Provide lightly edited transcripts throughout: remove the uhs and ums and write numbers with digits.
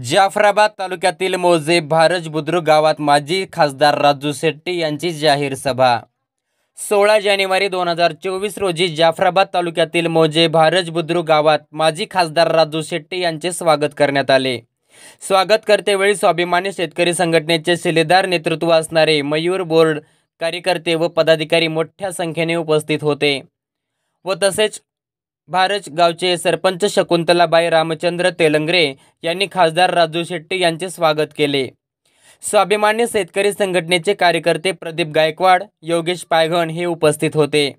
जाफराबाद तालुक्यातील मौजे भारज बुद्रुक गावात माजी खासदार राजू शेट्टी यांची जाहीर सभा 16 जानेवारी 2024 रोजी जाफराबाद तालुक्यातील मौजे भारज बुद्रुक गावात माजी खासदार राजू शेट्टी यांचे स्वागत करण्यात आले। स्वागत करतेवेळी स्वाभिमानी शेतकरी संघटनेचे शिलेदार नेतृत्व असणारे मयूर बोर्ड कार्यकर्ते व पदाधिकारी मोठ्या संख्येने उपस्थित होते व तसेच भारज गावचे सरपंच शकुंतलाबाई रामचंद्र तेलंगरे यांनी खासदार राजू शेट्टी यांचे स्वागत केले। स्वाभिमानी शेतकरी संघटनेचे कार्यकर्ते प्रदीप गायकवाड, योगेश पायघन हे उपस्थित होते।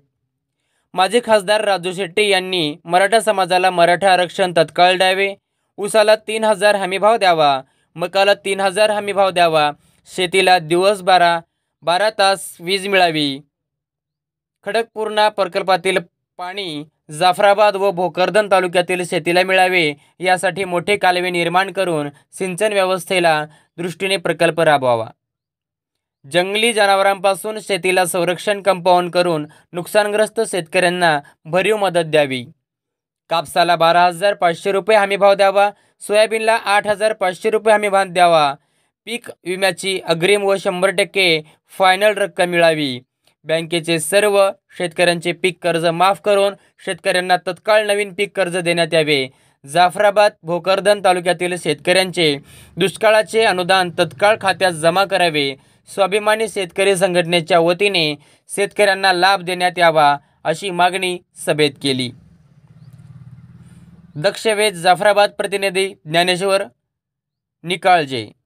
माजी खासदार राजू शेट्टी यांनी मराठा समाजाला मराठा आरक्षण तत्काळ द्यावे, ऊसाला 3000 हमीभाव द्यावा, मकाला 3000 हमीभाव द्यावा, शेतीला दिवस 12 तास वीज मिळावी, खडकपूर्णा प्रकल्पातील पाणी जाफराबाद व भोकरदन तालुक्यातील शेतीला मिळावे यासाठी मोठे कालवे निर्माण करून सिंचन व्यवस्थेला दृष्टीने प्रकल्प राबवावा। जंगली जनावरांपासून शेतीला संरक्षण कंपाऊंड करून नुकसानग्रस्त शेतकऱ्यांना भरीव मदत द्यावी। कापसाला 12,500 रुपये हमीभाव द्यावा, सोयाबीनला 8,500 रुपये हमीभाव द्यावा, पीक विम्याची अग्रिम व 100% फायनल रक्कम मिळावी। बँकेचे सर्व शेतकऱ्यांचे पीक कर्ज माफ करून शेतकऱ्यांना तत्काळ नवीन पीक कर्ज देण्यात यावे। जाफराबाद भोकरदन तालुक्यातील शेतकऱ्यांचे दुष्काळाचे अनुदान तत्काळ खात्यात जमा करावे। स्वाभिमानी शेतकरी संघटनेच्या वतीने शेतकऱ्यांना लाभ देण्यात यावा अशी मागणी सभेत केली। दक्षवेध जाफराबाद प्रतिनिधी ज्ञानेश्वर निकाळजे।